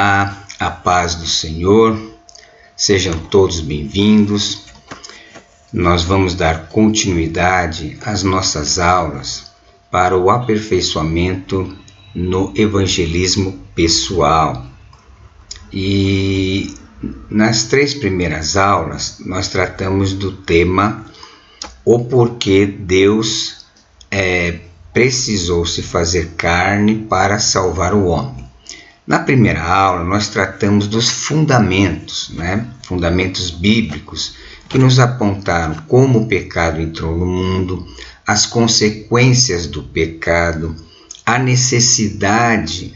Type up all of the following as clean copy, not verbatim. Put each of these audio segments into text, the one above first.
Olá, a paz do Senhor, sejam todos bem-vindos. Nós vamos dar continuidade às nossas aulas para o aperfeiçoamento no evangelismo pessoal. E nas 3 primeiras aulas nós tratamos do tema o porquê Deus precisou se fazer carne para salvar o homem. Na primeira aula, nós tratamos dos fundamentos, fundamentos bíblicos, que nos apontaram como o pecado entrou no mundo, as consequências do pecado, a necessidade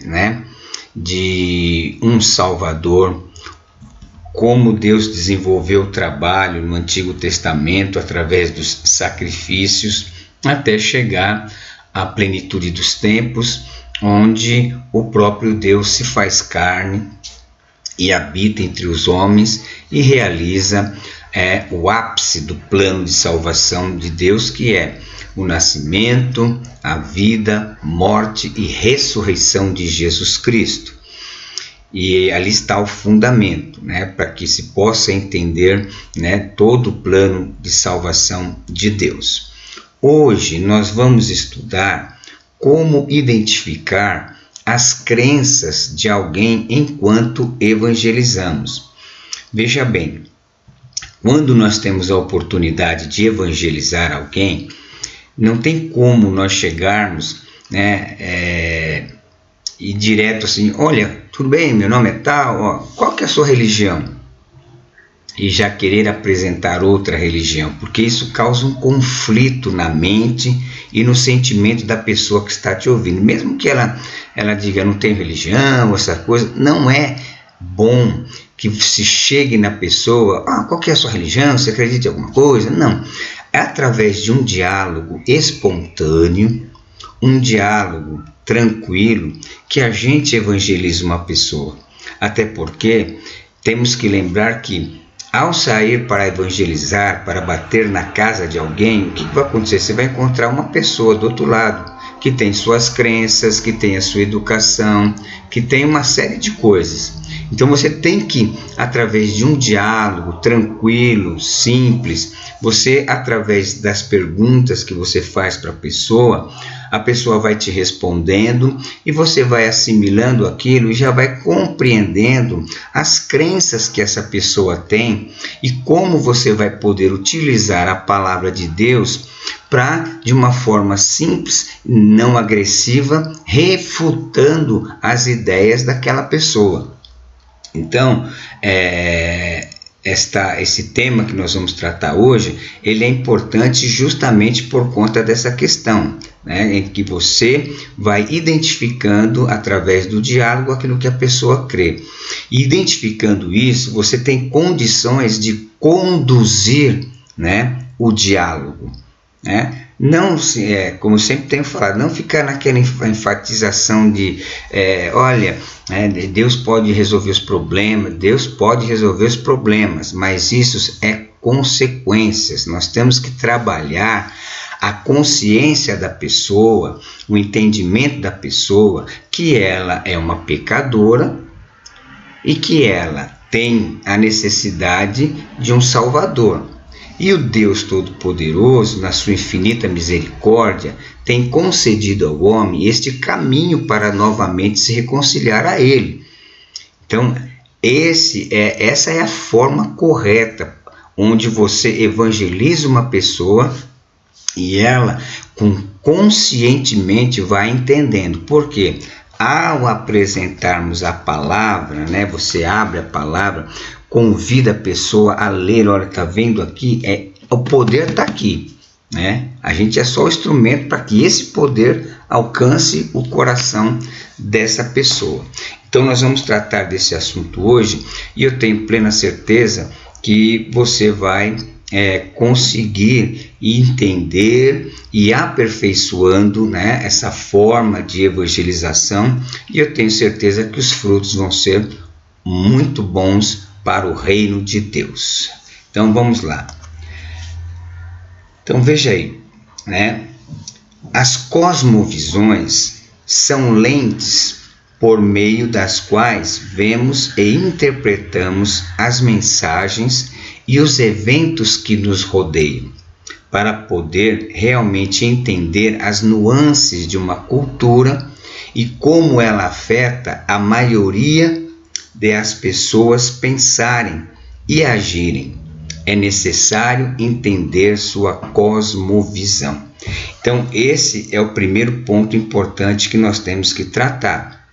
de um Salvador, como Deus desenvolveu o trabalho no Antigo Testamento através dos sacrifícios, até chegar à plenitude dos tempos, onde o próprio Deus se faz carne e habita entre os homens e realiza o ápice do plano de salvação de Deus, que é o nascimento, a vida, morte e ressurreição de Jesus Cristo. E ali está o fundamento, para que se possa entender todo o plano de salvação de Deus. Hoje nós vamos estudar como identificar as crenças de alguém enquanto evangelizamos. Veja bem, quando nós temos a oportunidade de evangelizar alguém, não tem como nós chegarmos e direto assim: olha, tudo bem, meu nome é tal, qual que é a sua religião? E já querer apresentar outra religião, porque isso causa um conflito na mente e no sentimento da pessoa que está te ouvindo. Mesmo que ela diga não tenho religião, essa coisa, não é bom que se chegue na pessoa: qual que é a sua religião? Você acredita em alguma coisa? Não. É através de um diálogo espontâneo, um diálogo tranquilo, que a gente evangeliza uma pessoa. Até porque temos que lembrar que ao sair para evangelizar, para bater na casa de alguém, o que vai acontecer? Você vai encontrar uma pessoa do outro lado, que tem suas crenças, que tem a sua educação, que tem uma série de coisas. Então você tem que, através de um diálogo tranquilo, simples, você, através das perguntas que você faz para a pessoa vai te respondendo e você vai assimilando aquilo e já vai compreendendo as crenças que essa pessoa tem e como você vai poder utilizar a palavra de Deus para, de uma forma simples, não agressiva, refutando as ideias daquela pessoa. Então, esse tema que nós vamos tratar hoje, ele é importante justamente por conta dessa questão, em que você vai identificando através do diálogo aquilo que a pessoa crê. E identificando isso, você tem condições de conduzir o diálogo. Não, como eu sempre tenho falado, não ficar naquela enfatização de Deus pode resolver os problemas, mas isso é consequências. Nós temos que trabalhar a consciência da pessoa, o entendimento da pessoa, que ela é uma pecadora e que ela tem a necessidade de um Salvador. E o Deus Todo-Poderoso, na sua infinita misericórdia, tem concedido ao homem este caminho para novamente se reconciliar a Ele. Então, essa é a forma correta, onde você evangeliza uma pessoa e ela conscientemente vai entendendo. Por quê? Ao apresentarmos a palavra, você abre a palavra, convida a pessoa a ler. Olha, está vendo aqui? O poder está aqui. A gente é só o instrumento para que esse poder alcance o coração dessa pessoa. Então nós vamos tratar desse assunto hoje e eu tenho plena certeza que você vai conseguir entender e aperfeiçoando essa forma de evangelização, e eu tenho certeza que os frutos vão ser muito bons para o reino de Deus. Então vamos lá. Então veja aí, As cosmovisões são lentes por meio das quais vemos e interpretamos as mensagens e os eventos que nos rodeiam, para poder realmente entender as nuances de uma cultura e como ela afeta a maioria das pessoas pensarem e agirem. É necessário entender sua cosmovisão. Então, esse é o primeiro ponto importante que nós temos que tratar.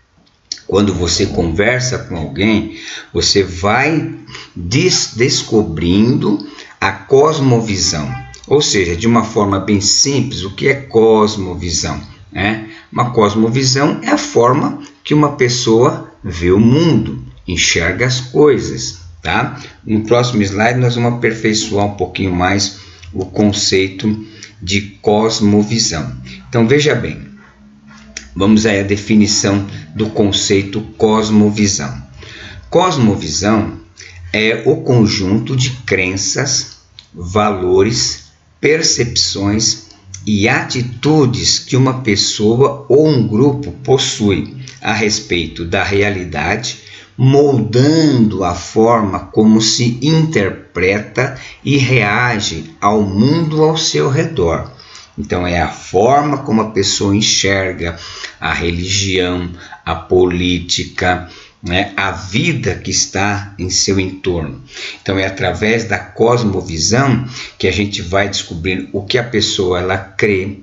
Quando você conversa com alguém, você vai descobrindo a cosmovisão. Ou seja, de uma forma bem simples, o que é cosmovisão? Uma cosmovisão é a forma que uma pessoa vê o mundo, enxerga as coisas. Tá? No próximo slide nós vamos aperfeiçoar um pouquinho mais o conceito de cosmovisão. Então veja bem, vamos aí à definição do conceito cosmovisão. Cosmovisão é o conjunto de crenças, valores, percepções e atitudes que uma pessoa ou um grupo possui a respeito da realidade, moldando a forma como se interpreta e reage ao mundo ao seu redor. Então é a forma como a pessoa enxerga a religião, a política, a vida que está em seu entorno. Então é através da cosmovisão que a gente vai descobrir o que a pessoa ela crê,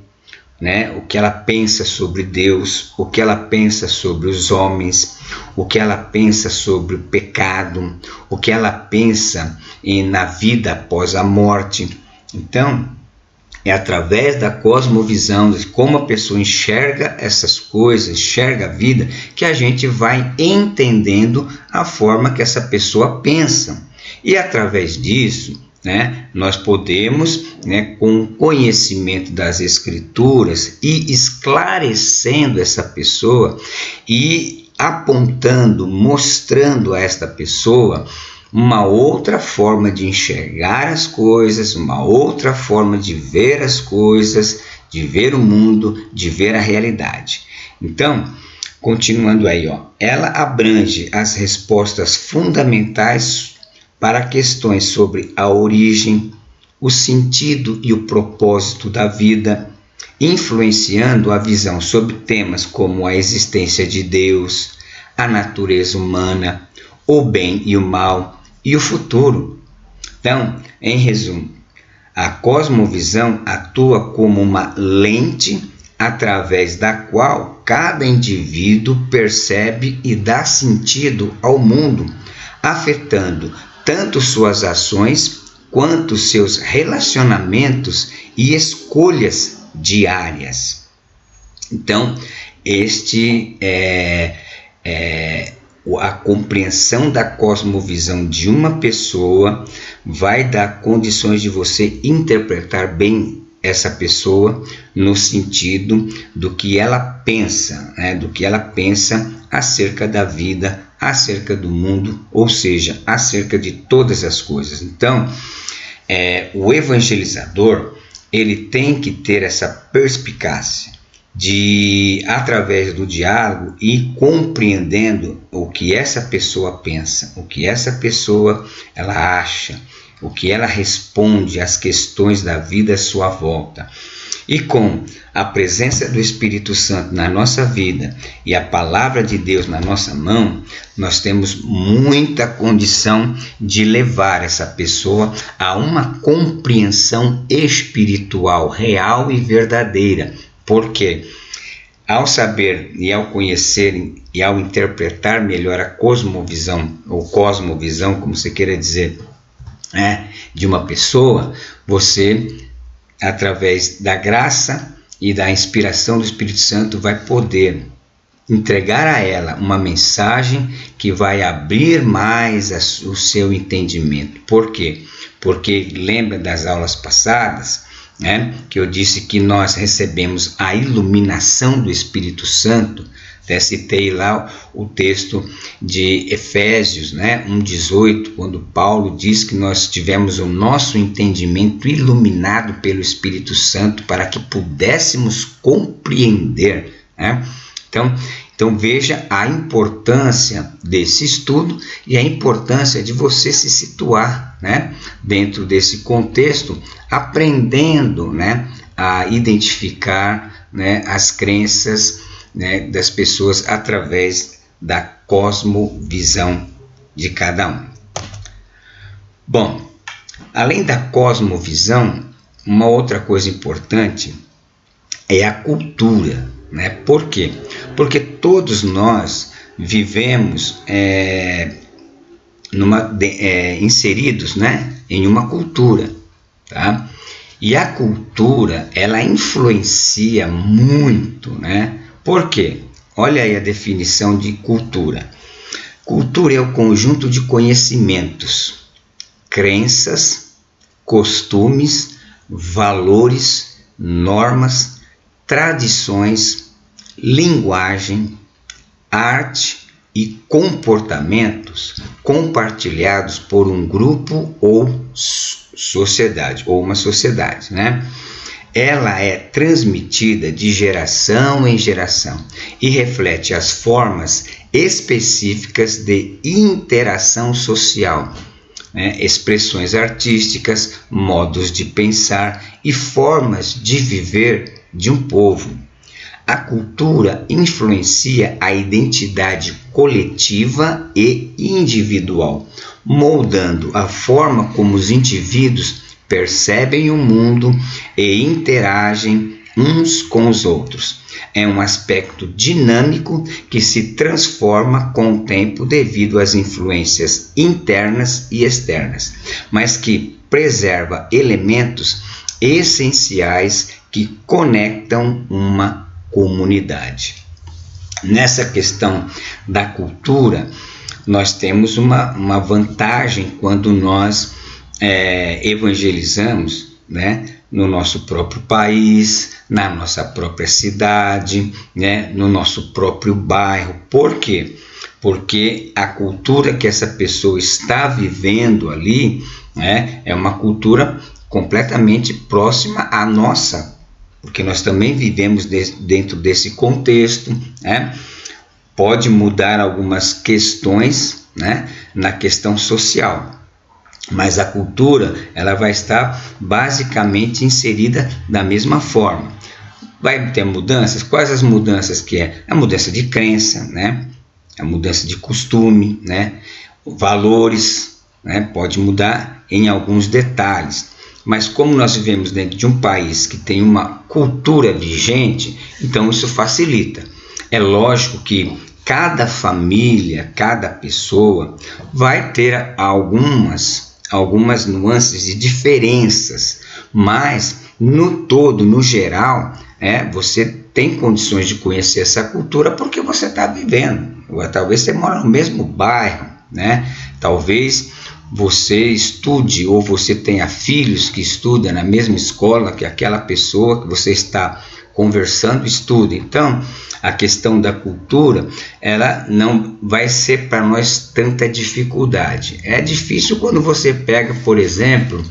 o que ela pensa sobre Deus, o que ela pensa sobre os homens, o que ela pensa sobre o pecado, o que ela pensa na vida após a morte. Então, é através da cosmovisão, de como a pessoa enxerga essas coisas, enxerga a vida, que a gente vai entendendo a forma que essa pessoa pensa. E através disso, nós podemos, com o conhecimento das Escrituras e esclarecendo essa pessoa e apontando, mostrando a esta pessoa uma outra forma de enxergar as coisas, uma outra forma de ver as coisas, de ver o mundo, de ver a realidade. Então, continuando aí, ela abrange as respostas fundamentais para questões sobre a origem, o sentido e o propósito da vida, influenciando a visão sobre temas como a existência de Deus, a natureza humana, o bem e o mal e o futuro. Então, em resumo, a cosmovisão atua como uma lente através da qual cada indivíduo percebe e dá sentido ao mundo, afetando tanto suas ações quanto seus relacionamentos e escolhas diárias. Então, a compreensão da cosmovisão de uma pessoa vai dar condições de você interpretar bem essa pessoa no sentido do que ela pensa, do que ela pensa acerca da vida, acerca do mundo, ou seja, acerca de todas as coisas. Então, o evangelizador, ele tem que ter essa perspicácia de, através do diálogo, ir compreendendo o que essa pessoa pensa, o que essa pessoa ela acha, o que ela responde às questões da vida à sua volta. E com a presença do Espírito Santo na nossa vida e a palavra de Deus na nossa mão, nós temos muita condição de levar essa pessoa a uma compreensão espiritual real e verdadeira. Porque ao saber e ao conhecer e ao interpretar melhor a cosmovisão, ou cosmovisão, como você queira dizer, de uma pessoa, você, através da graça e da inspiração do Espírito Santo, vai poder entregar a ela uma mensagem que vai abrir mais o seu entendimento. Por quê? Porque lembra das aulas passadas, que eu disse que nós recebemos a iluminação do Espírito Santo. Até citei lá o texto de Efésios 1,18, quando Paulo diz que nós tivemos o nosso entendimento iluminado pelo Espírito Santo para que pudéssemos compreender Então veja a importância desse estudo e a importância de você se situar, né, dentro desse contexto, aprendendo, né, a identificar, né, as crenças, né, das pessoas através da cosmovisão de cada um. Bom, além da cosmovisão, uma outra coisa importante é a cultura, né? Por quê? Porque todos nós vivemos inseridos, né, em uma cultura, tá? E a cultura, ela influencia muito, né? Por quê? Olha aí a definição de cultura. Cultura é o conjunto de conhecimentos, crenças, costumes, valores, normas, tradições, linguagem, arte e comportamentos compartilhados por um grupo ou sociedade, ou uma sociedade, né? Ela é transmitida de geração em geração e reflete as formas específicas de interação social, né? Expressões artísticas, modos de pensar e formas de viver de um povo. A cultura influencia a identidade coletiva e individual, moldando a forma como os indivíduos percebem o mundo e interagem uns com os outros. É um aspecto dinâmico que se transforma com o tempo devido às influências internas e externas, mas que preserva elementos essenciais que conectam uma comunidade. Nessa questão da cultura, nós temos uma vantagem quando nós evangelizamos, né, no nosso próprio país, na nossa própria cidade, né, no nosso próprio bairro. Por quê? Porque a cultura que essa pessoa está vivendo ali, né, é uma cultura completamente próxima à nossa, porque nós também vivemos dentro desse contexto, né? Pode mudar algumas questões, né, na questão social, mas a cultura, ela vai estar basicamente inserida da mesma forma. Vai ter mudanças? Quais as mudanças que é? A mudança de crença, né? A mudança de costume, né? Valores, né? Pode mudar em alguns detalhes. Mas como nós vivemos dentro de um país que tem uma cultura vigente, então isso facilita. É lógico que cada família, cada pessoa vai ter algumas nuances e diferenças, mas no todo, no geral, você tem condições de conhecer essa cultura porque você está vivendo. Talvez você mora no mesmo bairro, né? Talvez você estude ou você tenha filhos que estudam na mesma escola que aquela pessoa que você está conversando estuda. Então, a questão da cultura, ela não vai ser para nós tanta dificuldade. É difícil quando você pega, por exemplo,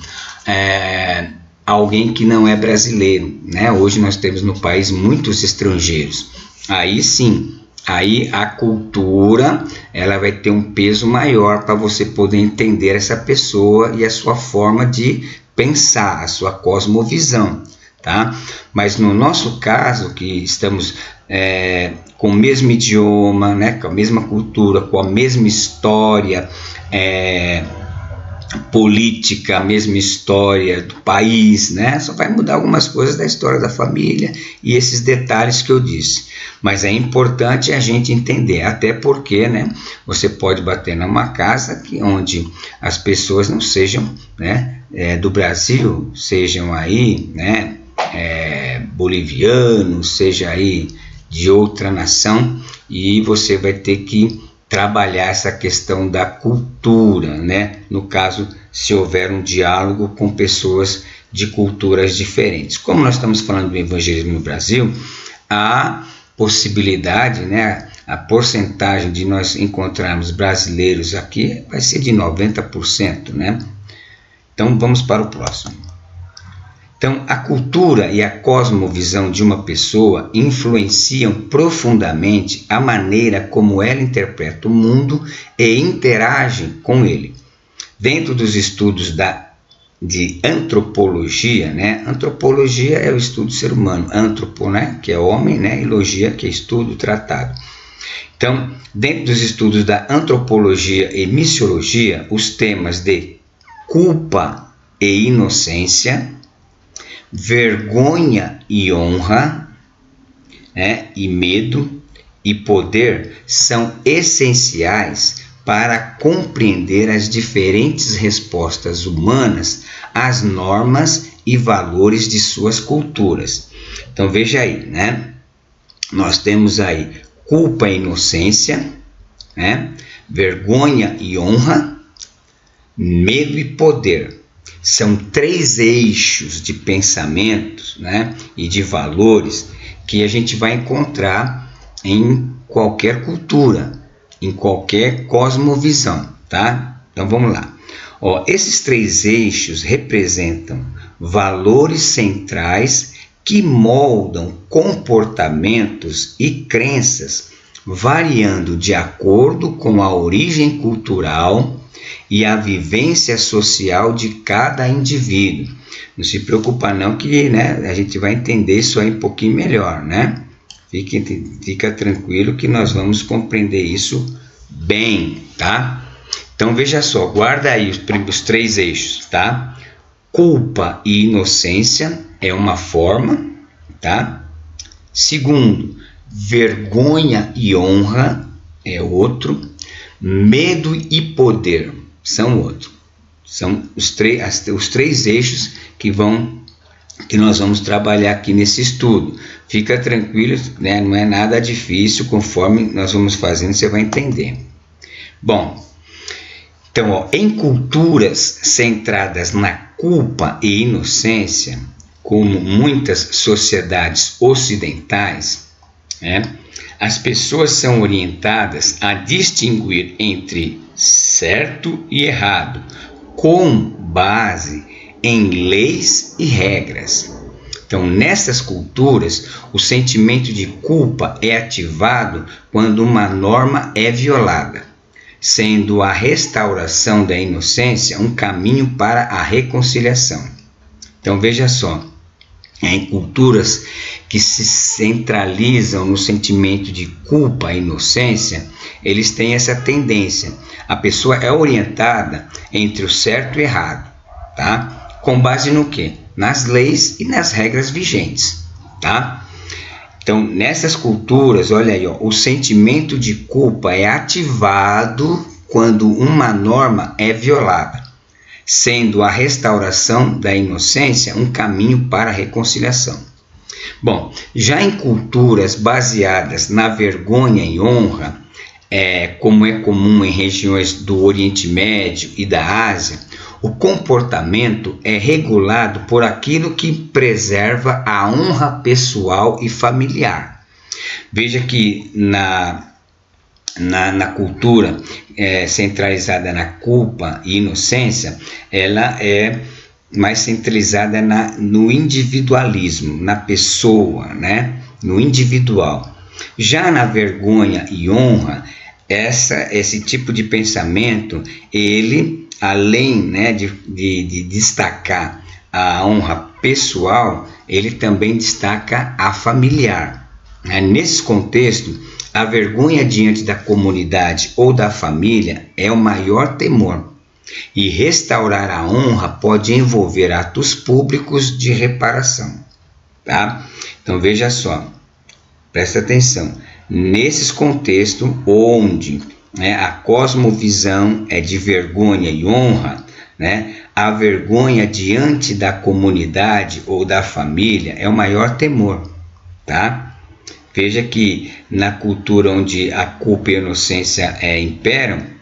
alguém que não é brasileiro, né? Hoje nós temos no país muitos estrangeiros. Aí sim, aí a cultura, ela vai ter um peso maior para você poder entender essa pessoa e a sua forma de pensar, a sua cosmovisão, tá? Mas no nosso caso, que estamos com o mesmo idioma, né, com a mesma cultura, com a mesma história política, a mesma história do país, né? Só vai mudar algumas coisas da história da família e esses detalhes que eu disse. Mas é importante a gente entender, até porque, né, você pode bater numa casa onde as pessoas não sejam, né, do Brasil, sejam aí, né, bolivianos, seja aí de outra nação, e você vai ter que trabalhar essa questão da cultura, né? No caso, se houver um diálogo com pessoas de culturas diferentes. Como nós estamos falando do evangelismo no Brasil, a possibilidade, né, a porcentagem de nós encontrarmos brasileiros aqui vai ser de 90%, né? Então vamos para o próximo. Então, a cultura e a cosmovisão de uma pessoa influenciam profundamente a maneira como ela interpreta o mundo e interage com ele. Dentro dos estudos de antropologia, né? Antropologia é o estudo do ser humano, antropo, né? Que é homem, né? E logia, que é estudo, tratado. Então, dentro dos estudos da antropologia e missiologia, os temas de culpa e inocência, vergonha e honra, né, e medo e poder são essenciais para compreender as diferentes respostas humanas às normas e valores de suas culturas. Então veja aí, né? Nós temos aí culpa e inocência, né? Vergonha e honra, medo e poder. São 3 eixos de pensamentos, né, e de valores que a gente vai encontrar em qualquer cultura, em qualquer cosmovisão, tá? Então vamos lá. Esses 3 eixos representam valores centrais que moldam comportamentos e crenças, variando de acordo com a origem cultural e a vivência social de cada indivíduo. Não se preocupa não que, né, a gente vai entender isso aí um pouquinho melhor, né? Fica tranquilo que nós vamos compreender isso bem, tá? Então veja só, guarda aí os 3 eixos, tá? Culpa e inocência é uma forma, tá? Segundo, vergonha e honra é outro. Medo e poder são outro. São os 3 eixos que nós vamos trabalhar aqui nesse estudo. Fica tranquilo, né? Não é nada difícil, conforme nós vamos fazendo você vai entender. Bom, então, em culturas centradas na culpa e inocência, como muitas sociedades ocidentais, né, as pessoas são orientadas a distinguir entre certo e errado, com base em leis e regras. Então, nessas culturas, o sentimento de culpa é ativado quando uma norma é violada, sendo a restauração da inocência um caminho para a reconciliação. Então, veja só, em culturas que se centralizam no sentimento de culpa e inocência, eles têm essa tendência. A pessoa é orientada entre o certo e o errado, tá? Com base no quê? Nas leis e nas regras vigentes, tá? Então, nessas culturas, olha aí, o sentimento de culpa é ativado quando uma norma é violada, sendo a restauração da inocência um caminho para a reconciliação. Bom, já em culturas baseadas na vergonha e honra, como é comum em regiões do Oriente Médio e da Ásia, o comportamento é regulado por aquilo que preserva a honra pessoal e familiar. Veja que na cultura centralizada na culpa e inocência, ela é mais centralizada no individualismo, na pessoa, né? No individual. Já na vergonha e honra, esse tipo de pensamento, ele, além, né, de destacar a honra pessoal, ele também destaca a familiar. Nesse contexto, a vergonha diante da comunidade ou da família é o maior temor, e restaurar a honra pode envolver atos públicos de reparação, tá? Então veja só, presta atenção, nesses contextos onde, né, a cosmovisão é de vergonha e honra, né, a vergonha diante da comunidade ou da família é o maior temor, tá? Veja que na cultura onde a culpa e a inocência imperam,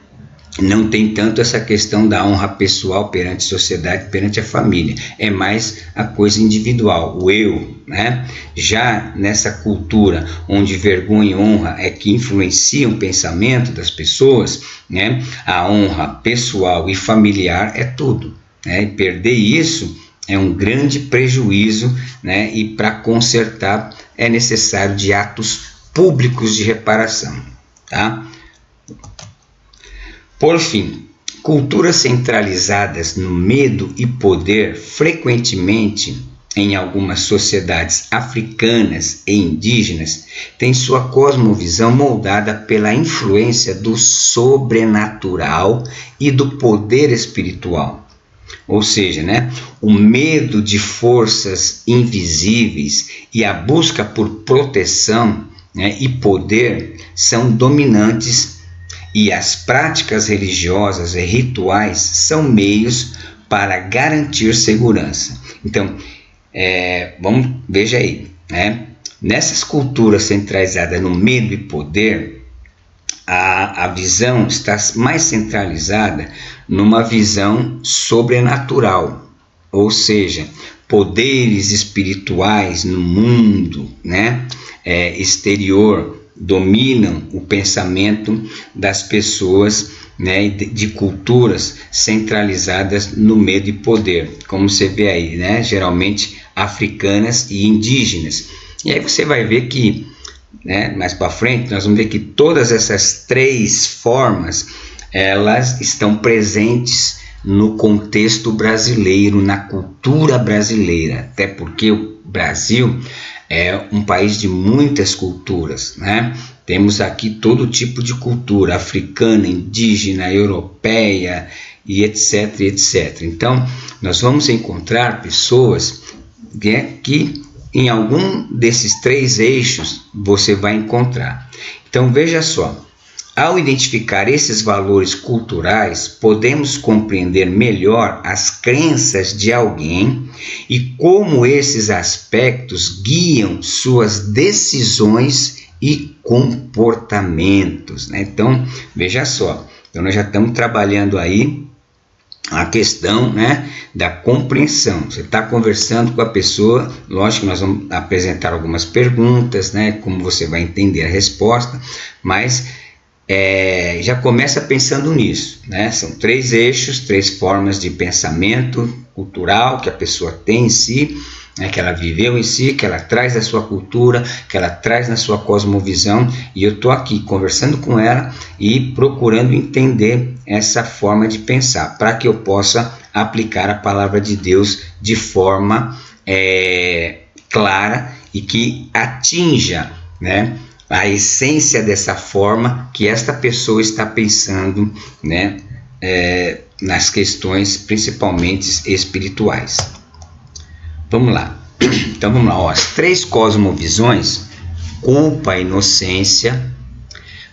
não tem tanto essa questão da honra pessoal perante a sociedade, perante a família. É mais a coisa individual, o eu, né? Já nessa cultura onde vergonha e honra é que influenciam o pensamento das pessoas, né? A honra pessoal e familiar é tudo, né? E perder isso é um grande prejuízo, né? E para consertar é necessário de atos públicos de reparação, tá? Por fim, culturas centralizadas no medo e poder, frequentemente em algumas sociedades africanas e indígenas, têm sua cosmovisão moldada pela influência do sobrenatural e do poder espiritual. Ou seja, né, o medo de forças invisíveis e a busca por proteção, né, e poder são dominantes, e as práticas religiosas e rituais são meios para garantir segurança. Então, veja aí, né? Nessas culturas centralizadas no medo e poder, a visão está mais centralizada numa visão sobrenatural, ou seja, poderes espirituais no mundo, né, exterior dominam o pensamento das pessoas, né, de culturas centralizadas no medo e poder, como você vê aí, né, geralmente africanas e indígenas. E aí você vai ver que, né, mais para frente nós vamos ver que todas essas três formas elas estão presentes no contexto brasileiro, na cultura brasileira, até porque o Brasil é um país de muitas culturas, né? Temos aqui todo tipo de cultura, africana, indígena, europeia e etc, etc. Então, nós vamos encontrar pessoas que em algum desses três eixos você vai encontrar. Então, veja só, ao identificar esses valores culturais, podemos compreender melhor as crenças de alguém e como esses aspectos guiam suas decisões e comportamentos, né? Então, veja só, então nós já estamos trabalhando aí a questão, né, da compreensão. Você está conversando com a pessoa, lógico que nós vamos apresentar algumas perguntas, né, como você vai entender a resposta, mas já começa pensando nisso, né? São três eixos, três formas de pensamento cultural que a pessoa tem em si, né, que ela viveu em si, que ela traz da sua cultura, que ela traz na sua cosmovisão, e eu estou aqui conversando com ela e procurando entender essa forma de pensar, para que eu possa aplicar a palavra de Deus de forma clara e que atinja, né, a essência dessa forma que esta pessoa está pensando, né, nas questões principalmente espirituais. Vamos lá. Então vamos lá. Ó, as três cosmovisões: culpa, inocência,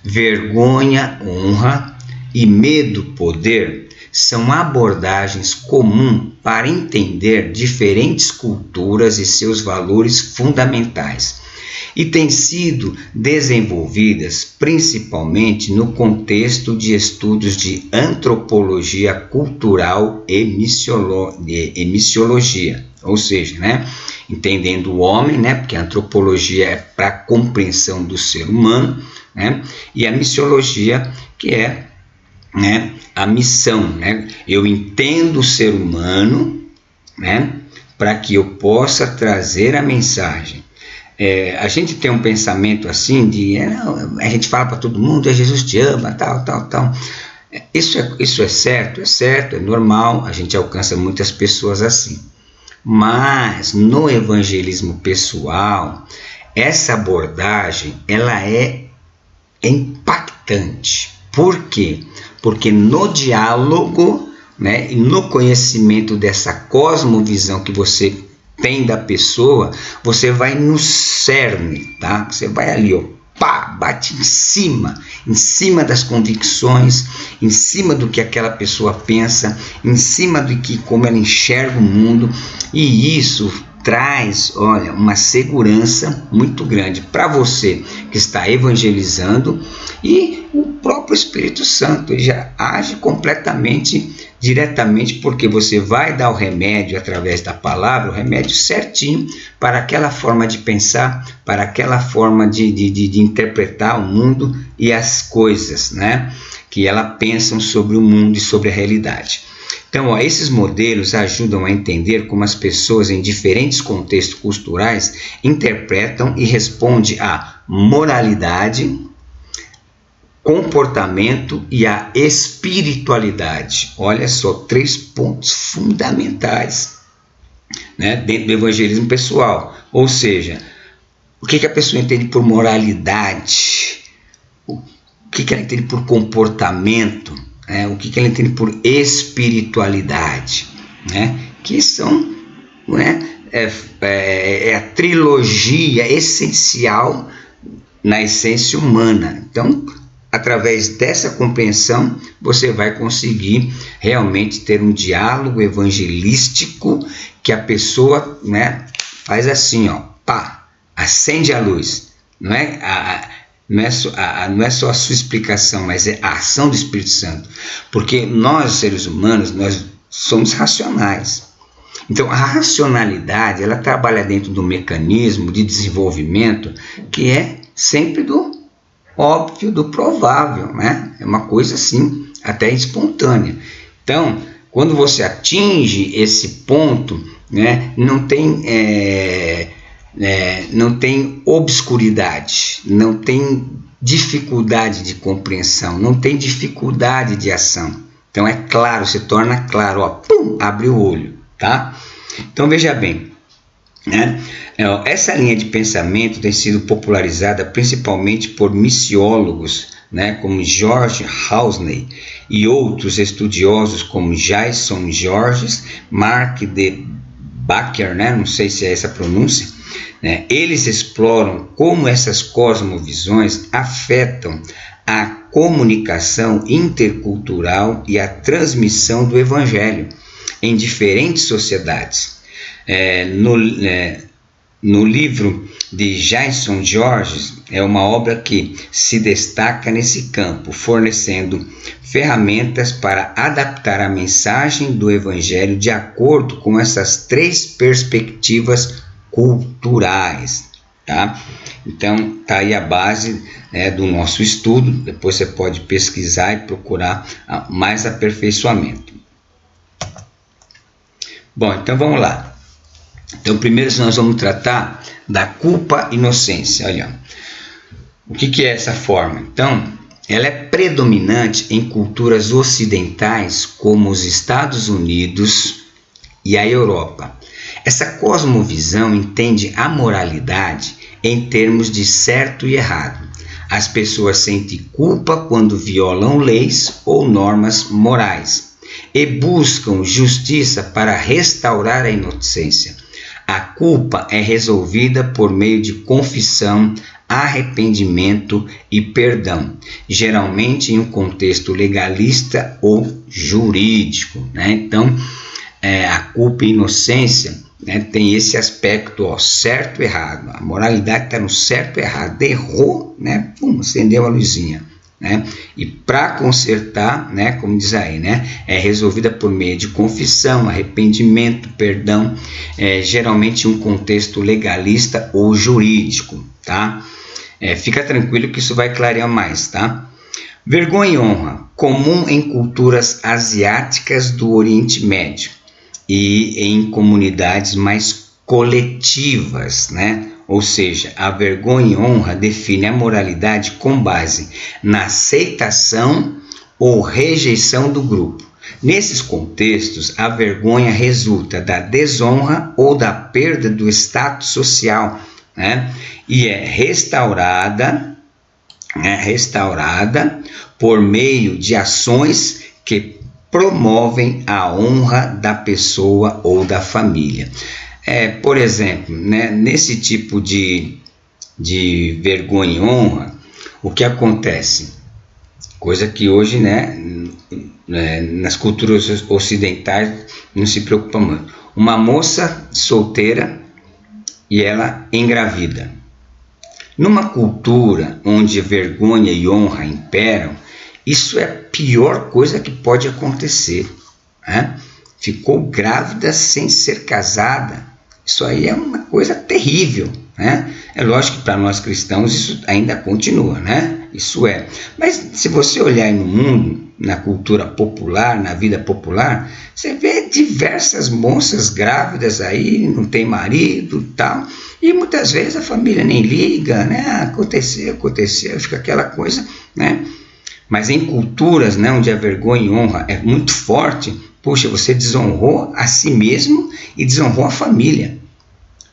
vergonha, honra e medo, poder, são abordagens comuns para entender diferentes culturas e seus valores fundamentais, e têm sido desenvolvidas principalmente no contexto de estudos de antropologia cultural e missiologia, ou seja, né, entendendo o homem, né, porque a antropologia é para a compreensão do ser humano, né, e a missiologia que é, né, a missão, né, eu entendo o ser humano, né, para que eu possa trazer a mensagem. A gente tem um pensamento assim de a gente fala para todo mundo, Jesus te ama, tal. Isso é certo, é normal, a gente alcança muitas pessoas assim. Mas no evangelismo pessoal, essa abordagem ela é impactante. Por quê? Porque no diálogo, né, e no conhecimento dessa cosmovisão que você tem da pessoa, você vai no cerne, tá? Você vai ali, ó, pá, bate em cima das convicções, em cima do que aquela pessoa pensa, em cima do que como ela enxerga o mundo, e isso traz, olha, uma segurança muito grande para você que está evangelizando, e o próprio Espírito Santo ele já age completamente diretamente, porque você vai dar o remédio através da palavra, o remédio certinho para aquela forma de pensar, para aquela forma de interpretar o mundo e as coisas, né, que ela pensam sobre o mundo e sobre a realidade. Então, ó, esses modelos ajudam a entender como as pessoas em diferentes contextos culturais interpretam e respondem à moralidade, comportamento e a espiritualidade. Olha só, 3 pontos fundamentais, né, dentro do evangelismo pessoal. Ou seja, o que a pessoa entende por moralidade, o que ela entende por comportamento, né, o que ela entende por espiritualidade, né, que são, né, a trilogia essencial na essência humana. Então, através dessa compreensão, você vai conseguir realmente ter um diálogo evangelístico que a pessoa, né, faz assim, ó, pá, acende a luz. Não é só a sua explicação, mas é a ação do Espírito Santo. Porque nós, seres humanos, nós somos racionais. Então, a racionalidade, ela trabalha dentro do mecanismo de desenvolvimento que é sempre do óbvio, do provável, né? É uma coisa assim, até espontânea. Então, quando você atinge esse ponto, né, não tem obscuridade, não tem dificuldade de compreensão, não tem dificuldade de ação. Então é claro, se torna claro, ó, pum, abre o olho, tá? Então veja bem, né? Essa linha de pensamento tem sido popularizada principalmente por missiólogos, né, como George Housley e outros estudiosos como Jason Georges, Mark de Bakker, né, não sei se é essa a pronúncia, né? Eles exploram como essas cosmovisões afetam a comunicação intercultural e a transmissão do evangelho em diferentes sociedades. No livro de Jason Georges, é uma obra que se destaca nesse campo, fornecendo ferramentas para adaptar a mensagem do Evangelho de acordo com essas 3 perspectivas culturais. Tá? Então, está aí a base, né, do nosso estudo. Depois você pode pesquisar e procurar mais aperfeiçoamento. Bom, então vamos lá. Então, primeiro nós vamos tratar da culpa inocência. Olha, o que é essa forma? Então, ela é predominante em culturas ocidentais como os Estados Unidos e a Europa. Essa cosmovisão entende a moralidade em termos de certo e errado. As pessoas sentem culpa quando violam leis ou normas morais e buscam justiça para restaurar a inocência. A culpa é resolvida por meio de confissão, arrependimento e perdão, geralmente em um contexto legalista ou jurídico, né? Então, a culpa e a inocência, né, tem esse aspecto, ó, certo e errado. A moralidade está no certo e errado. Errou, né? Pum, acendeu a luzinha. Né? E para consertar, né, como diz aí, né, é resolvida por meio de confissão, arrependimento, perdão, geralmente em um contexto legalista ou jurídico, tá? Fica tranquilo que isso vai clarear mais, tá? Vergonha e honra, comum em culturas asiáticas do Oriente Médio e em comunidades mais coletivas, né? Ou seja, a vergonha e honra define a moralidade com base na aceitação ou rejeição do grupo. Nesses contextos, a vergonha resulta da desonra ou da perda do status social, né? E é restaurada por meio de ações que promovem a honra da pessoa ou da família. Por exemplo, né, nesse tipo de vergonha e honra, o que acontece? Coisa que hoje, né, nas culturas ocidentais não se preocupa muito. Uma moça solteira e ela engravida. Numa cultura onde vergonha e honra imperam, isso é a pior coisa que pode acontecer, né? Ficou grávida sem ser casada. Isso aí é uma coisa terrível, né? É lógico que para nós cristãos isso ainda continua, né? Isso é. Mas se você olhar no mundo, na cultura popular, na vida popular, você vê diversas moças grávidas aí, não tem marido e tal, e muitas vezes a família nem liga, né? Aconteceu, fica aquela coisa, né? Mas em culturas, né, onde a vergonha e honra é muito forte, poxa, você desonrou a si mesmo e desonrou a família.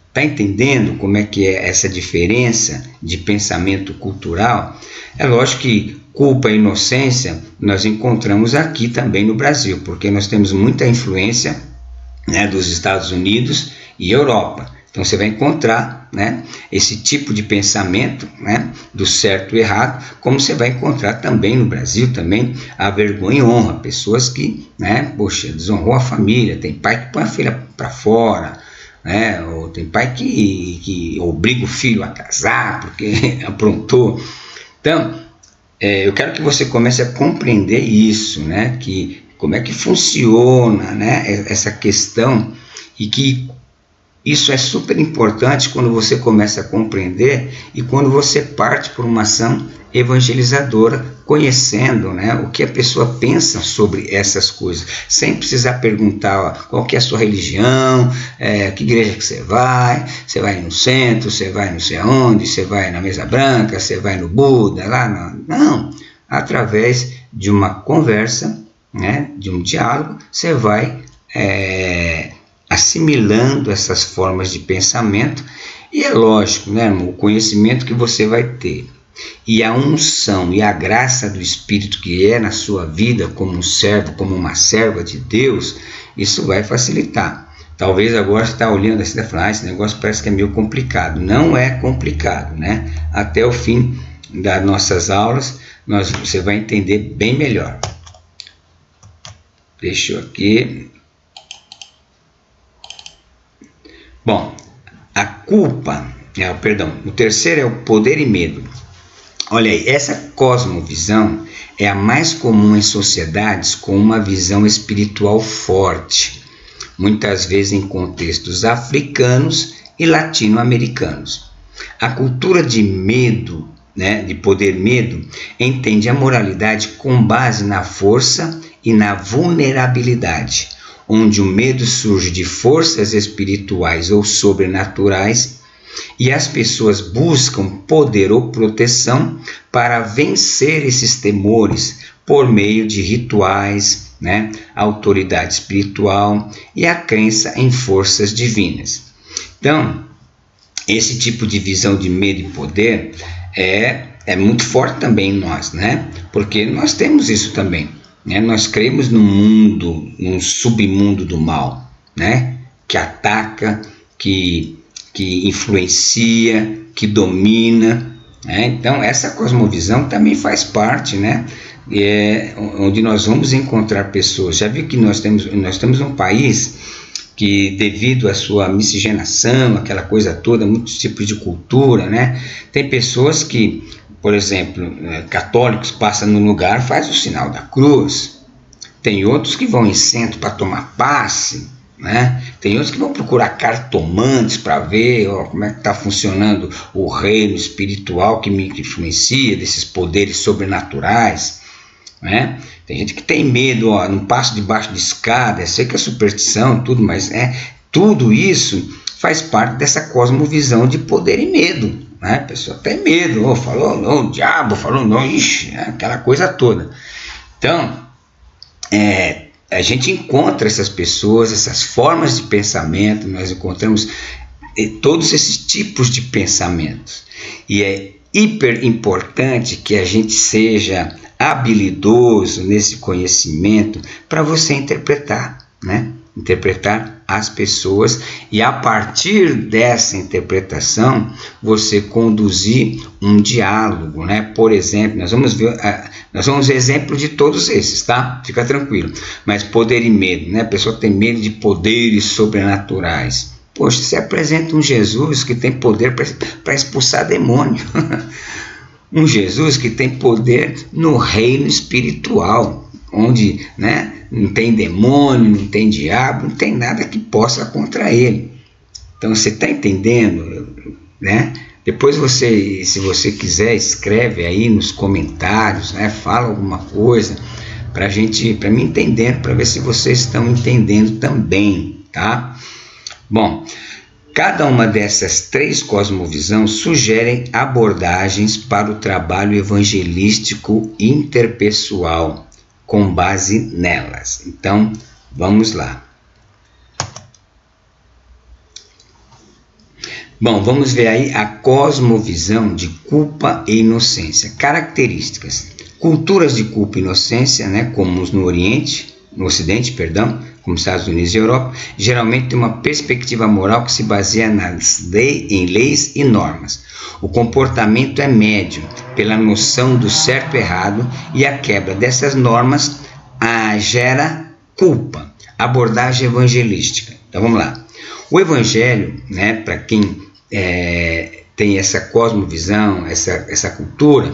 Está entendendo como é que é essa diferença de pensamento cultural? É lógico que culpa e inocência nós encontramos aqui também no Brasil, porque nós temos muita influência, né, dos Estados Unidos e Europa. Então você vai encontrar, né, esse tipo de pensamento, né, do certo e errado, como você vai encontrar também no Brasil, também a vergonha e honra, pessoas que, né, poxa, desonrou a família, tem pai que põe a filha para fora, né, ou tem pai que obriga o filho a casar porque aprontou. Então, eu quero que você comece a compreender isso, né, que como é que funciona, né, essa questão, e que isso é super importante quando você começa a compreender e quando você parte por uma ação evangelizadora, conhecendo, né, o que a pessoa pensa sobre essas coisas, sem precisar perguntar, ó, qual que é a sua religião, que igreja que você vai no centro, você vai não sei aonde, você vai na mesa branca, você vai no Buda, lá não, através de uma conversa, né, de um diálogo, você vai assimilando essas formas de pensamento, e é lógico, né, irmão, o conhecimento que você vai ter e a unção e a graça do Espírito que é na sua vida como um servo, como uma serva de Deus, isso vai facilitar. Talvez agora você está olhando assim e falando, esse negócio parece que é meio complicado. Não é complicado, né? Até o fim das nossas aulas você vai entender bem melhor. Deixa eu aqui. Bom, a culpa, o terceiro é o poder e medo. Olha aí, essa cosmovisão é a mais comum em sociedades com uma visão espiritual forte, muitas vezes em contextos africanos e latino-americanos. A cultura de medo, né, de poder-medo, entende a moralidade com base na força e na vulnerabilidade, onde o medo surge de forças espirituais ou sobrenaturais e as pessoas buscam poder ou proteção para vencer esses temores por meio de rituais, né, autoridade espiritual e a crença em forças divinas. Então, esse tipo de visão de medo e poder é muito forte também em nós, né? Porque nós temos isso também. Né? Nós cremos num mundo, num submundo do mal, né? Que ataca, que influencia, que domina, né? Então essa cosmovisão também faz parte, né? Onde nós vamos encontrar pessoas. Já viu que nós temos um país que, devido à sua miscigenação, aquela coisa toda, muitos tipos de cultura, né? Tem pessoas que, por exemplo, católicos, passam no lugar, faz o sinal da cruz. Tem outros que vão em centro para tomar passe, né? Tem outros que vão procurar cartomantes para ver como é que está funcionando o reino espiritual que me influencia, desses poderes sobrenaturais, né? Tem gente que tem medo, não passo debaixo de escada, eu sei que é superstição, tudo, mas tudo isso faz parte dessa cosmovisão de poder e medo. A pessoa tem medo, falou não, o diabo falou não, ixi, aquela coisa toda. Então, a gente encontra essas pessoas, essas formas de pensamento, nós encontramos todos esses tipos de pensamentos. E é hiper importante que a gente seja habilidoso nesse conhecimento para você interpretar, né? Interpretar as pessoas e, a partir dessa interpretação, você conduzir um diálogo, né? Por exemplo, nós vamos ver exemplo de todos esses, tá? Fica tranquilo. Mas poder e medo, né? A pessoa tem medo de poderes sobrenaturais. Poxa, você apresenta um Jesus que tem poder para expulsar demônio. Um Jesus que tem poder no reino espiritual, onde, né, não tem demônio, não tem diabo, não tem nada que possa contra ele. Então você está entendendo? né? Depois você, se você quiser, escreve aí nos comentários, né? Fala alguma coisa para mim entender, para ver se vocês estão entendendo também, tá? Bom, cada uma dessas 3 cosmovisões sugerem abordagens para o trabalho evangelístico interpessoal com base nelas. Então, vamos lá. Bom, vamos ver aí a cosmovisão de culpa e inocência. Características. Culturas de culpa e inocência, né, como no Ocidente, como Estados Unidos e Europa, geralmente tem uma perspectiva moral que se baseia em leis e normas. O comportamento é médio pela noção do certo e errado, e a quebra dessas normas gera culpa. Abordagem evangelística. Então vamos lá. O evangelho, né, para quem tem essa cosmovisão, essa cultura,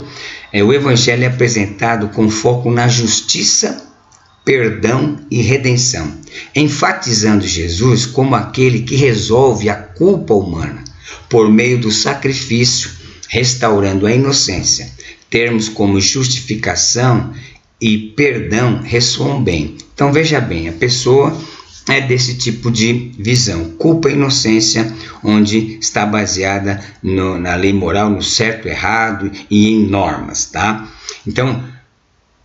o evangelho é apresentado com foco na justiça, perdão e redenção, enfatizando Jesus como aquele que resolve a culpa humana por meio do sacrifício, restaurando a inocência. Termos como justificação e perdão ressoam bem. Então veja bem, a pessoa é desse tipo de visão, culpa e inocência, onde está baseada na lei moral, no certo e errado e em normas, tá? Então,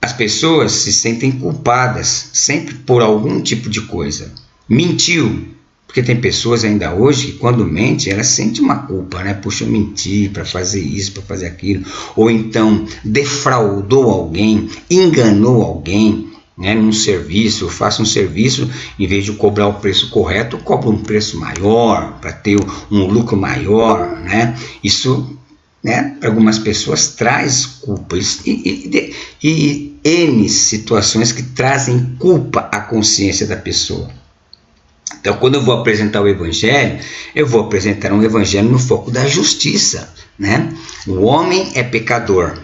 as pessoas se sentem culpadas sempre por algum tipo de coisa. Mentiu, porque tem pessoas ainda hoje que quando mente, elas sentem uma culpa, né? Puxa, eu menti para fazer isso, para fazer aquilo. Ou então defraudou alguém, enganou alguém, né, num serviço, faça um serviço, em vez de cobrar o preço correto, cobra um preço maior, para ter um lucro maior, né? Isso, né, para algumas pessoas traz culpa, e N situações que trazem culpa à consciência da pessoa. Então, quando eu vou apresentar o evangelho, eu vou apresentar um evangelho no foco da justiça, né? O homem é pecador,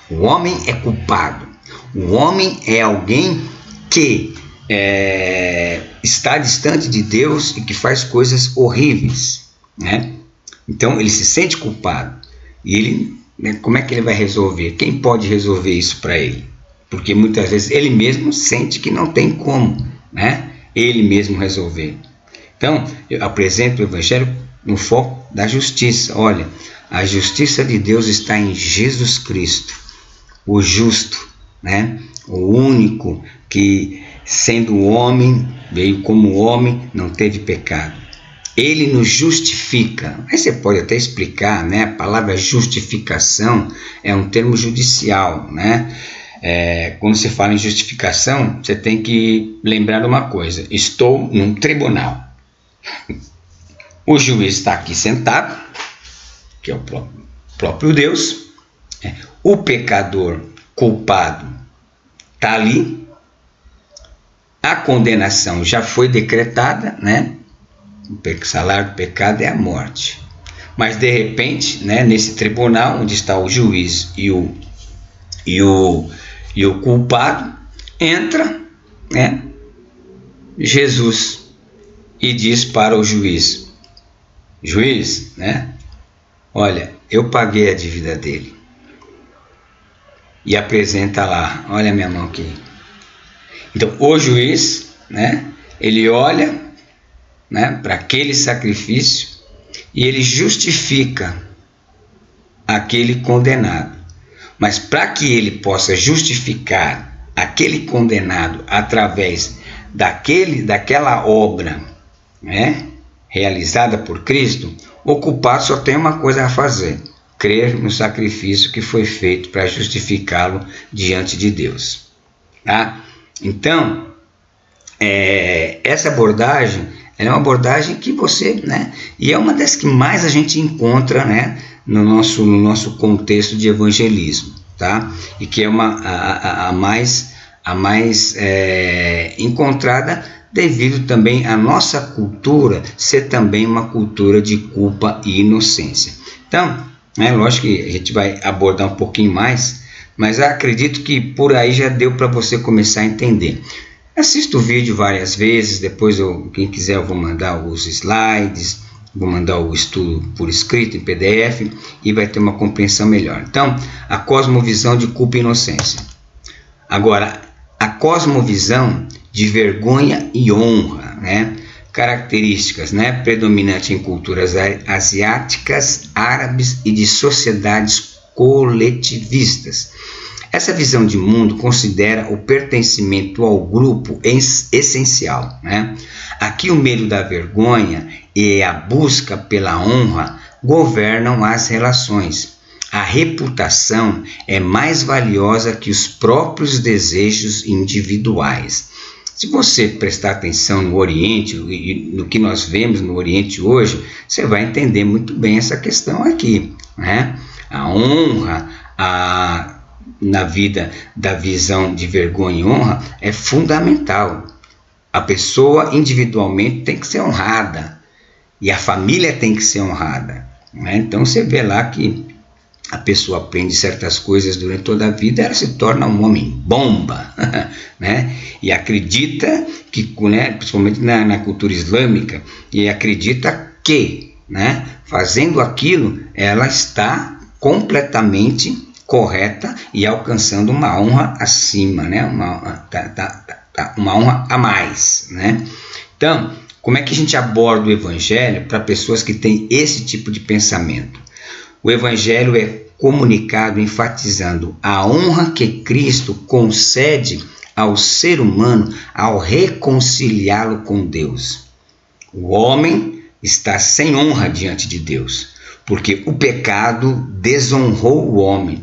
o homem é culpado. O homem é alguém que está distante de Deus e que faz coisas horríveis, né? Então ele se sente culpado. E ele, né, como é que ele vai resolver? Quem pode resolver isso para ele? Porque muitas vezes ele mesmo sente que não tem como, né, ele mesmo resolver. Então eu apresento o evangelho no foco da justiça. Olha, a justiça de Deus está em Jesus Cristo, o justo, né? O único que, sendo homem, veio como homem, não teve pecado. Ele nos justifica. Aí você pode até explicar, né? A palavra justificação é um termo judicial, né? Quando você fala em justificação, você tem que lembrar de uma coisa: estou num tribunal. O juiz está aqui sentado, que é o próprio Deus. O pecador culpado está ali, a condenação já foi decretada, né? O salário do pecado é a morte. Mas de repente, né, nesse tribunal onde está o juiz e o culpado, entra, né, Jesus e diz para o juiz: juiz, né, olha, eu paguei a dívida dele. E apresenta lá, olha a minha mão aqui. Então o juiz, né, ele olha, né, para aquele sacrifício e ele justifica aquele condenado. Mas para que ele possa justificar aquele condenado através daquela obra, né, realizada por Cristo, o culpado só tem uma coisa a fazer: crer no sacrifício que foi feito para justificá-lo diante de Deus. Tá? Então, essa abordagem é uma abordagem que você, né, e é uma das que mais a gente encontra, né, no nosso contexto de evangelismo, tá? E que é a mais encontrada, devido também à nossa cultura ser também uma cultura de culpa e inocência. Então, lógico que a gente vai abordar um pouquinho mais, mas eu acredito que por aí já deu para você começar a entender. Assista o vídeo várias vezes, depois quem quiser eu vou mandar os slides, Vou mandar o estudo por escrito, em PDF, e vai ter uma compreensão melhor. Então, a cosmovisão de culpa e inocência. Agora, a cosmovisão de vergonha e honra, né? Características, né? Predominante em culturas asiáticas, árabes e de sociedades coletivistas. Essa visão de mundo considera o pertencimento ao grupo essencial, né? Aqui o medo da vergonha e a busca pela honra governam as relações. A reputação é mais valiosa que os próprios desejos individuais. Se você prestar atenção no Oriente e no que nós vemos no Oriente hoje, você vai entender muito bem essa questão aqui, né? A honra, na vida da visão de vergonha e honra é fundamental. A pessoa individualmente tem que ser honrada e a família tem que ser honrada, né? Então você vê lá que a pessoa aprende certas coisas durante toda a vida, ela se torna um homem bomba, né? E acredita que, né, principalmente na cultura islâmica, e acredita que, né, fazendo aquilo, ela está completamente correta e alcançando uma honra acima, né? Uma honra a mais, né? Então, como é que a gente aborda o Evangelho para pessoas que têm esse tipo de pensamento? O Evangelho é comunicado enfatizando a honra que Cristo concede ao ser humano ao reconciliá-lo com Deus. O homem está sem honra diante de Deus, porque o pecado desonrou o homem,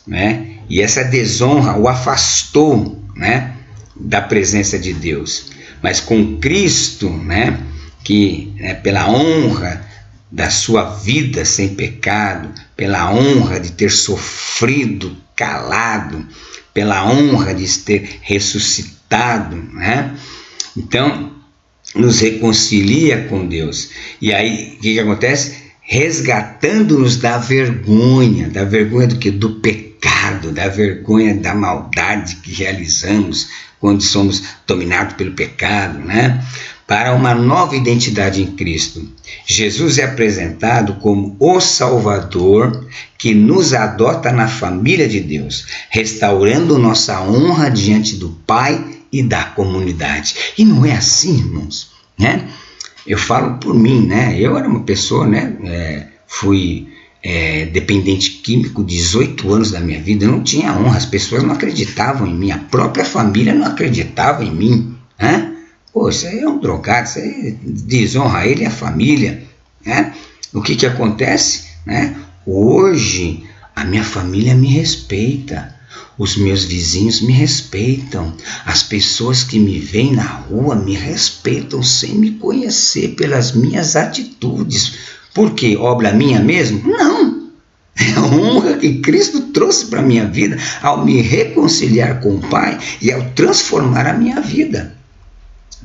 né? E essa desonra o afastou, né, da presença de Deus. Mas com Cristo, né, que, né, pela honra da sua vida sem pecado, pela honra de ter sofrido calado, pela honra de ter ressuscitado, né? Então, nos reconcilia com Deus. E aí, o que acontece? Resgatando-nos da vergonha do que? Do pecado, da vergonha da maldade que realizamos quando somos dominados pelo pecado, né? Para uma nova identidade em Cristo. Jesus é apresentado como o Salvador que nos adota na família de Deus, restaurando nossa honra diante do Pai e da comunidade. E não é assim, irmãos, né? Eu falo por mim, né? Eu era uma pessoa, né? Fui dependente químico 18 anos da minha vida, eu não tinha honra, as pessoas não acreditavam em mim, a própria família não acreditava em mim, né? Pô, isso aí é um drogado, isso aí desonra ele e a família, né? O que acontece, né? Hoje a minha família me respeita, os meus vizinhos me respeitam, as pessoas que me veem na rua me respeitam sem me conhecer pelas minhas atitudes. Por quê? Obra minha mesmo? Não! É a honra que Cristo trouxe para a minha vida ao me reconciliar com o Pai e ao transformar a minha vida.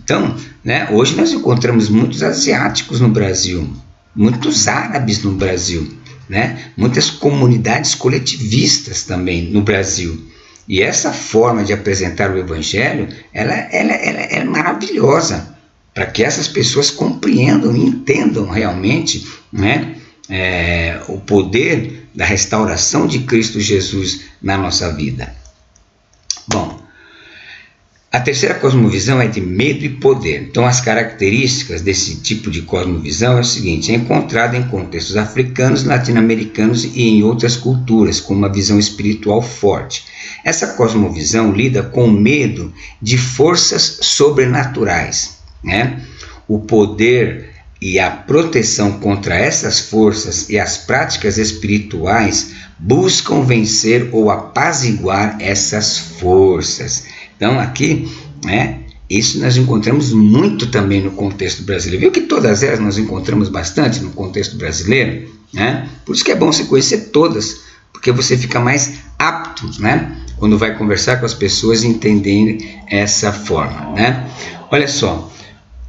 Então, né, hoje nós encontramos muitos asiáticos no Brasil, muitos árabes no Brasil, né, muitas comunidades coletivistas também no Brasil. E essa forma de apresentar o Evangelho, ela é maravilhosa, para que essas pessoas compreendam e entendam realmente, né, o poder da restauração de Cristo Jesus na nossa vida. Bom, a terceira cosmovisão é de medo e poder. Então, as características desse tipo de cosmovisão é o seguinte: é encontrada em contextos africanos, latino-americanos e em outras culturas, com uma visão espiritual forte. Essa cosmovisão lida com o medo de forças sobrenaturais, né? O poder e a proteção contra essas forças e as práticas espirituais buscam vencer ou apaziguar essas forças. Então aqui, né, isso nós encontramos muito também no contexto brasileiro. Viu que todas elas nós encontramos bastante no contexto brasileiro, né? Por isso que é bom você conhecer todas, porque você fica mais apto, né, quando vai conversar com as pessoas e entenderem essa forma, né? Olha só,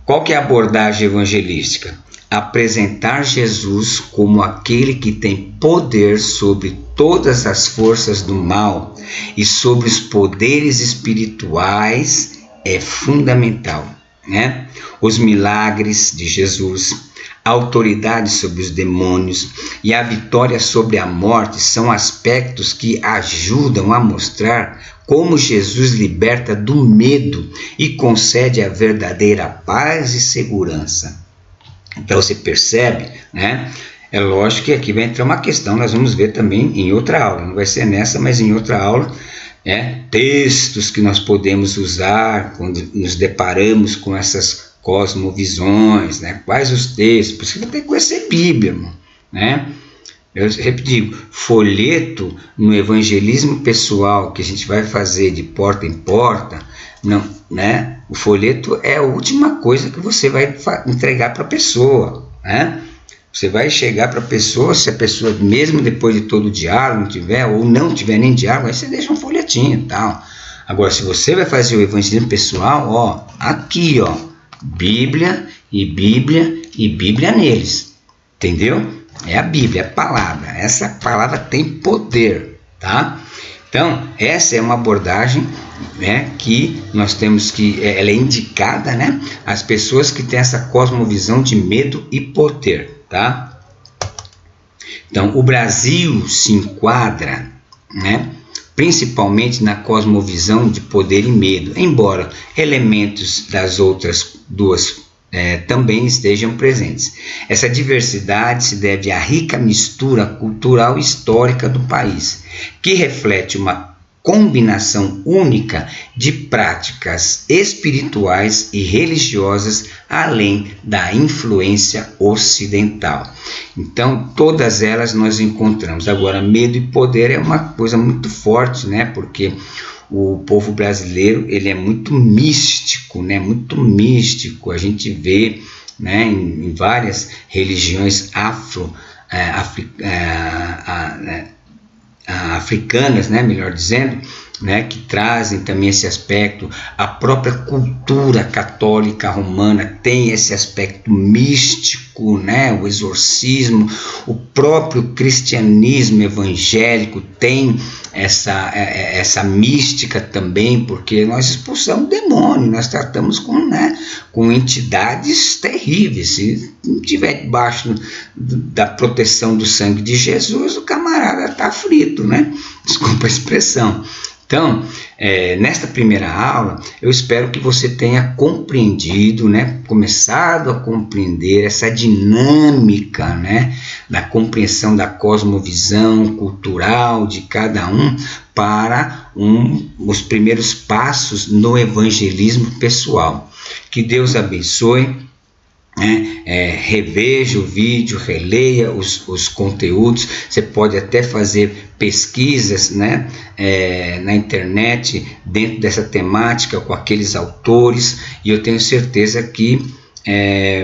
qual que é a abordagem evangelística? Apresentar Jesus como aquele que tem poder sobre todas as forças do mal e sobre os poderes espirituais é fundamental, né? Os milagres de Jesus, a autoridade sobre os demônios e a vitória sobre a morte são aspectos que ajudam a mostrar como Jesus liberta do medo e concede a verdadeira paz e segurança. Então você percebe, né? É lógico que aqui vai entrar uma questão, nós vamos ver também em outra aula, não vai ser nessa, mas em outra aula, textos que nós podemos usar quando nos deparamos com essas cosmovisões, né? Quais os textos? Por isso que vai ter que conhecer Bíblia, irmão, né? Eu repito, folheto no evangelismo pessoal que a gente vai fazer de porta em porta, não, né? O folheto é a última coisa que você vai entregar para a pessoa, né? Você vai chegar para a pessoa, se a pessoa, mesmo depois de todo o diálogo, não tiver, ou não tiver nem diálogo, aí você deixa um folhetinho e tal. Agora, se você vai fazer o evangelismo pessoal, ó, aqui, ó, Bíblia e Bíblia e Bíblia neles, entendeu? É a Bíblia, é a palavra. Essa palavra tem poder, tá? Então, essa é uma abordagem, né, que nós temos que, ela é indicada, né, às pessoas que têm essa cosmovisão de medo e poder, tá? Então, o Brasil se enquadra, né, principalmente na cosmovisão de poder e medo, embora elementos das outras duas também estejam presentes. Essa diversidade se deve à rica mistura cultural e histórica do país, que reflete uma combinação única de práticas espirituais e religiosas, além da influência ocidental. Então, todas elas nós encontramos. Agora, medo e poder é uma coisa muito forte, né? Porque o povo brasileiro, ele é muito místico, né? Muito místico. A gente vê, né, em várias religiões africanas, né, melhor dizendo, né, que trazem também esse aspecto. A própria cultura católica romana tem esse aspecto místico, né, o exorcismo. O próprio cristianismo evangélico tem essa mística também, porque nós expulsamos demônio, nós tratamos com entidades terríveis. Se não estiver debaixo da proteção do sangue de Jesus, o camarada está frito, né? Desculpa a expressão. Então, nesta primeira aula, eu espero que você tenha compreendido, né, começado a compreender essa dinâmica, né, da compreensão da cosmovisão cultural de cada um para os primeiros passos no evangelismo pessoal. Que Deus abençoe. Reveja o vídeo, releia os conteúdos. Você pode até fazer pesquisas, né, na internet dentro dessa temática com aqueles autores, e eu tenho certeza que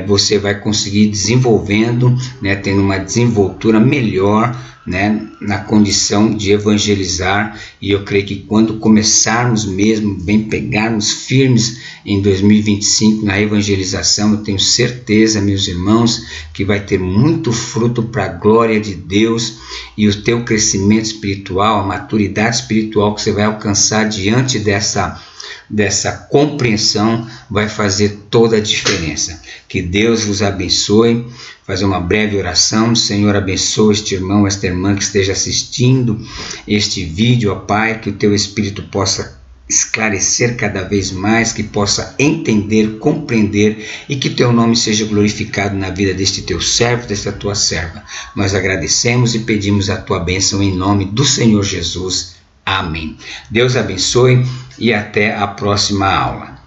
você vai conseguir desenvolvendo, né, tendo uma desenvoltura melhor, né, na condição de evangelizar. E eu creio que quando começarmos mesmo, bem pegarmos firmes em 2025 na evangelização, eu tenho certeza, meus irmãos, que vai ter muito fruto para a glória de Deus, e o teu crescimento espiritual, a maturidade espiritual que você vai alcançar diante dessa compreensão vai fazer toda a diferença. Que Deus vos abençoe. Fazer uma breve oração. Senhor, abençoa este irmão, esta irmã que esteja assistindo este vídeo, ó Pai, que o teu Espírito possa esclarecer cada vez mais, que possa entender, compreender, e que teu nome seja glorificado na vida deste teu servo, desta tua serva. Nós agradecemos e pedimos a tua bênção em nome do Senhor Jesus. Amém. Deus abençoe e até a próxima aula.